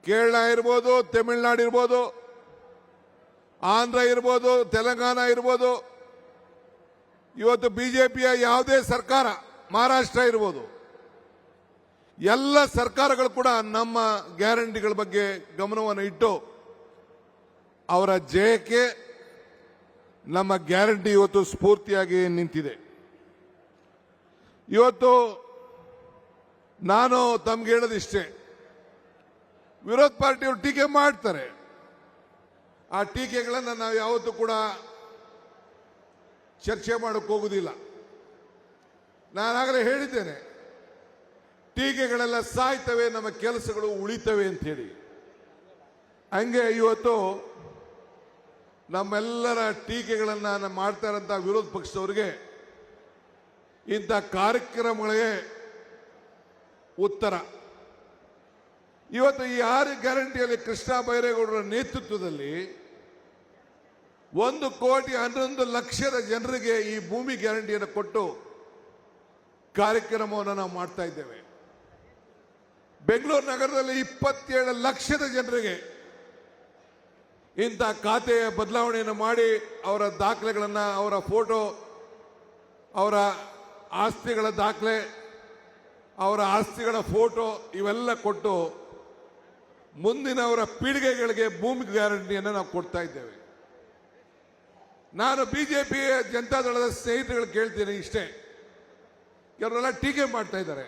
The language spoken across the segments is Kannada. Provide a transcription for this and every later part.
ಕೇರಳ ಇರ್ಬೋದು, ತಮಿಳುನಾಡು ಇರ್ಬೋದು, ಆಂಧ್ರ ಇರ್ಬೋದು, ತೆಲಂಗಾಣ ಇರ್ಬೋದು, ಇವತ್ತು ಬಿಜೆಪಿಯ ಯಾವುದೇ ಸರ್ಕಾರ, ಮಹಾರಾಷ್ಟ್ರ ಇರ್ಬೋದು, ಎಲ್ಲ ಸರ್ಕಾರಗಳು ಕೂಡ ನಮ್ಮ ಗ್ಯಾರಂಟಿಗಳ ಬಗ್ಗೆ ಗಮನವನ್ನು ಇಟ್ಟು ಅವರ ಜಯಕ್ಕೆ ನಮ್ಮ ಗ್ಯಾರಂಟಿ ಇವತ್ತು ಸ್ಫೂರ್ತಿಯಾಗಿ ನಿಂತಿದೆ. ಇವತ್ತು ನಾನು ತಮ್ಗೆ ಹೇಳೋದಿಷ್ಟೇ, ವಿರೋಧ ಪಾರ್ಟಿಯವರು ಟೀಕೆ ಮಾಡ್ತಾರೆ. ಆ ಟೀಕೆಗಳನ್ನು ನಾವು ಯಾವತ್ತೂ ಕೂಡ ಚರ್ಚೆ ಮಾಡೋಕ್ಕೆ ಹೋಗುವುದಿಲ್ಲ. ನಾನಾಗಲೇ ಹೇಳಿದ್ದೇನೆ, ಟೀಕೆಗಳೆಲ್ಲ ಸಾಯ್ತವೆ, ನಮ್ಮ ಕೆಲಸಗಳು ಉಳಿತವೆ ಅಂತ ಹೇಳಿ. ಹಂಗೆ ಇವತ್ತು ನಮ್ಮೆಲ್ಲರ ಟೀಕೆಗಳನ್ನು ಮಾಡ್ತಾ ಇರೋಂಥ ವಿರೋಧ ಪಕ್ಷದವರಿಗೆ ಇಂಥ ಕಾರ್ಯಕ್ರಮಗಳಿಗೆ ಉತ್ತರ. ಇವತ್ತು ಈ 6 ಗ್ಯಾರಂಟಿಯಲ್ಲಿ ಕೃಷ್ಣ ಬೈರೇಗೌಡರ ನೇತೃತ್ವದಲ್ಲಿ 1,11,00,000 ಜನರಿಗೆ ಈ ಭೂಮಿ ಗ್ಯಾರಂಟಿಯನ್ನು ಕೊಟ್ಟು ಕಾರ್ಯಕ್ರಮವನ್ನು ನಾವು ಮಾಡ್ತಾ ಇದ್ದೇವೆ. ಬೆಂಗಳೂರು ನಗರದಲ್ಲಿ 27 ಲಕ್ಷದ ಜನರಿಗೆ ಇಂಥ ಖಾತೆಯ ಬದಲಾವಣೆಯನ್ನು ಮಾಡಿ ಅವರ ದಾಖಲೆಗಳನ್ನು, ಅವರ ಫೋಟೋ, ಅವರ ಆಸ್ತಿಗಳ ದಾಖಲೆ, ಅವರ ಆಸ್ತಿಗಳ ಫೋಟೋ ಇವೆಲ್ಲ ಕೊಟ್ಟು ಮುಂದಿನ ಅವರ ಪೀಳಿಗೆಗಳಿಗೆ ಭೂಮಿ ಗ್ಯಾರಂಟಿಯನ್ನು ನಾವು ಕೊಡ್ತಾ ಇದ್ದೇವೆ. ನಾನು ಬಿಜೆಪಿ ಜನತಾದಳದ ಸ್ನೇಹಿತರುಗಳು ಕೇಳ್ತೀನಿ ಇಷ್ಟೇ, ಇವರೆಲ್ಲ ಟೀಕೆ ಮಾಡ್ತಾ ಇದ್ದಾರೆ.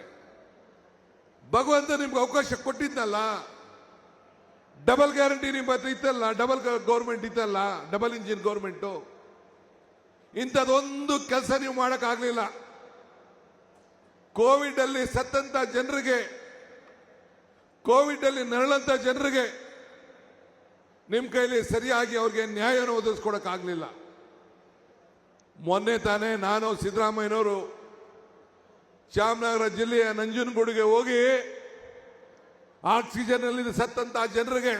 ಭಗವಂತ ನಿಮ್ಗೆ ಅವಕಾಶ ಕೊಟ್ಟಿದ್ದಲ್ಲ, ಡಬಲ್ ಗ್ಯಾರಂಟಿ ನಿಮ್ಮ ಹತ್ರ ಇತ್ತಲ್ಲ, ಡಬಲ್ ಗೌರ್ಮೆಂಟ್ ಇತ್ತಲ್ಲ, ಡಬಲ್ ಇಂಜಿನ್ ಗೌರ್ಮೆಂಟು. ಇಂಥದ್ದೊಂದು ಕೆಲಸ ನೀವು ಮಾಡೋಕ್ಕಾಗಲಿಲ್ಲ. ಕೋವಿಡ್ ಅಲ್ಲಿ ಸತ್ತಂತ ಜನರಿಗೆ, ಕೋವಿಡ್ ಅಲ್ಲಿ ನರಳಂತ ಜನರಿಗೆ ನಿಮ್ಮ ಕೈಲಿ ಸರಿಯಾಗಿ ಅವ್ರಿಗೆ ನ್ಯಾಯವನ್ನು ಒದಗಿಸ್ಕೊಡಕ್ಕಾಗಲಿಲ್ಲ. ಮೊನ್ನೆ ತಾನೇ ನಾನು ಸಿದ್ದರಾಮಯ್ಯನವರು ಚಾಮರಾಜನಗರ ಜಿಲ್ಲೆಯ ನಂಜನಗೂಡಿಗೆ ಹೋಗಿ ಆಕ್ಸಿಜನ್ ಅಲ್ಲಿ ಸತ್ತಂತ ಜನರಿಗೆ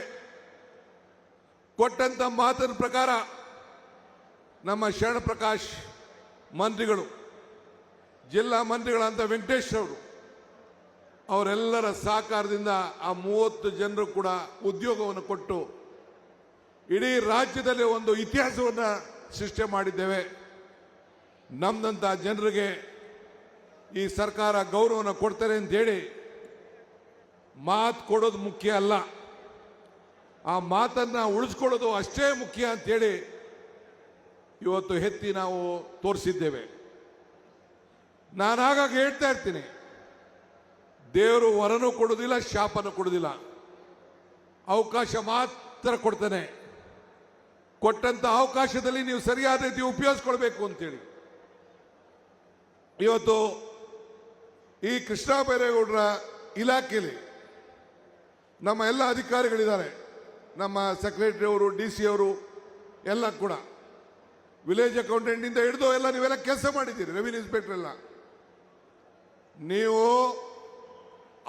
ಕೊಟ್ಟಂತ ಮಾತಿನ ಪ್ರಕಾರ ನಮ್ಮ ಶರಣ ಪ್ರಕಾಶ್ ಮಂತ್ರಿಗಳು, ಜಿಲ್ಲಾ ಮಂತ್ರಿಗಳಂತ ವೆಂಕಟೇಶ್ ಅವರು, ಅವರೆಲ್ಲರ ಸಹಕಾರದಿಂದ ಆ 30 ಜನರು ಕೂಡ ಉದ್ಯೋಗವನ್ನು ಕೊಟ್ಟು ಇಡೀ ರಾಜ್ಯದಲ್ಲಿ ಒಂದು ಇತಿಹಾಸವನ್ನು ಸೃಷ್ಟಿ ಮಾಡಿದ್ದೇವೆ. ನಮ್ಮಂತ ಜನರಿಗೆ ಈ ಸರ್ಕಾರ ಗೌರವವನ್ನು ಕೊಡ್ತಾರೆ ಅಂತ ಹೇಳಿ ಮಾತು ಕೊಡೋದು ಮುಖ್ಯ ಅಲ್ಲ, ಆ ಮಾತನ್ನ ಉಳಿಸ್ಕೊಳ್ಳೋದು ಅಷ್ಟೇ ಮುಖ್ಯ ಅಂತೇಳಿ ಇವತ್ತು ಎತ್ತಿ ನಾವು ತೋರಿಸಿದ್ದೇವೆ. ನಾನು ಆಗಾಗ ಹೇಳ್ತಾ ಇರ್ತೀನಿ, ದೇವರು ವರನೂ ಕೊಡೋದಿಲ್ಲ, ಶಾಪನೂ ಕೊಡೋದಿಲ್ಲ, ಅವಕಾಶ ಮಾತ್ರ ಕೊಡ್ತಾನೆ. ಕೊಟ್ಟಂತ ಅವಕಾಶದಲ್ಲಿ ನೀವು ಸರಿಯಾದ ರೀತಿ ಉಪಯೋಗಿಸ್ಕೊಳ್ಬೇಕು ಅಂತೇಳಿ ಇವತ್ತು ಈ ಕೃಷ್ಣ ಬೈರೇಗೌಡರ ಇಲಾಖೆಯಲ್ಲಿ ನಮ್ಮ ಎಲ್ಲ ಅಧಿಕಾರಿಗಳಿದ್ದಾರೆ, ನಮ್ಮ ಸೆಕ್ರೆಟರಿ ಅವರು, DC ಅವರು ಎಲ್ಲ ಕೂಡ, ವಿಲೇಜ್ ಅಕೌಂಟೆಂಟ್ ಇಂದ ಹಿಡಿದು ಎಲ್ಲ ನೀವೆಲ್ಲ ಕೆಲಸ ಮಾಡಿದ್ದೀರಿ, ರೆವಿನ್ಯೂ ಇನ್ಸ್ಪೆಕ್ಟರ್ ಎಲ್ಲ. ನೀವು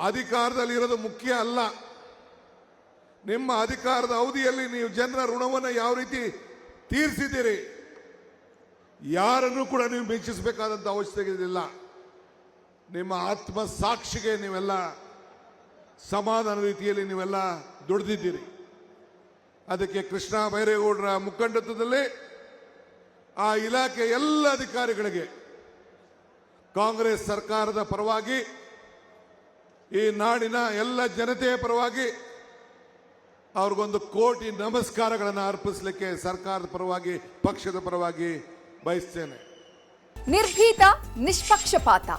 ಅಧಿಕಾರದಲ್ಲಿ ಇರೋದು ಮುಖ್ಯ ಅಲ್ಲ, ನಿಮ್ಮ ಅಧಿಕಾರದ ಅವಧಿಯಲ್ಲಿ ನೀವು ಜನರ ಋಣವನ್ನು ಯಾವ ರೀತಿ ತೀರಿಸಿದ್ದೀರಿ, ಯಾರನ್ನು ಕೂಡ ನೀವು ಮೆಚ್ಚಿಸಬೇಕಾದಂಥ ಅವಶ್ಯಕತೆ ಇಲ್ಲ. ನಿಮ್ಮ ಆತ್ಮ ಸಾಕ್ಷಿಗೆ ನೀವೆಲ್ಲ ಸಮಾಧಾನ ರೀತಿಯಲ್ಲಿ ನೀವೆಲ್ಲ ದುಡಿದಿದ್ದೀರಿ. ಅದಕ್ಕೆ ಕೃಷ್ಣ ಬೈರೇಗೌಡರ ಮುಖಂಡತ್ವದಲ್ಲಿ ಆ ಇಲಾಖೆ ಎಲ್ಲ ಅಧಿಕಾರಿಗಳಿಗೆ ಕಾಂಗ್ರೆಸ್ ಸರ್ಕಾರದ ಪರವಾಗಿ, ಈ ನಾಡಿನ ಎಲ್ಲ ಜನತೆಯ ಪರವಾಗಿ ಅವ್ರಿಗೊಂದು ಕೋಟಿ ನಮಸ್ಕಾರಗಳನ್ನು ಅರ್ಪಿಸಲಿಕ್ಕೆ ಸರ್ಕಾರದ ಪರವಾಗಿ, ಪಕ್ಷದ ಪರವಾಗಿ ಬಯಸ್ತೇನೆ. ನಿರ್ಭೀತ, ನಿಷ್ಪಕ್ಷಪಾತ,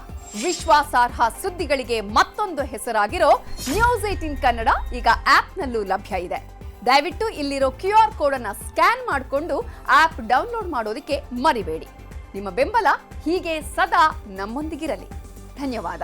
ವಿಶ್ವಾಸಾರ್ಹ ಸುದ್ದಿಗಳಿಗೆ ಮತ್ತೊಂದು ಹೆಸರಾಗಿರೋ News18 ಕನ್ನಡ ಈಗ ಆಪ್ನಲ್ಲೂ ಲಭ್ಯ ಇದೆ. ದಯವಿಟ್ಟು ಇಲ್ಲಿರೋ QR ಕೋಡ್ ಅನ್ನು ಸ್ಕ್ಯಾನ್ ಮಾಡಿಕೊಂಡು ಆಪ್ ಡೌನ್ಲೋಡ್ ಮಾಡೋದಕ್ಕೆ ಮರಿಬೇಡಿ. ನಿಮ್ಮ ಬೆಂಬಲ ಹೀಗೆ ಸದಾ ನಮ್ಮೊಂದಿಗಿರಲಿ. ಧನ್ಯವಾದ.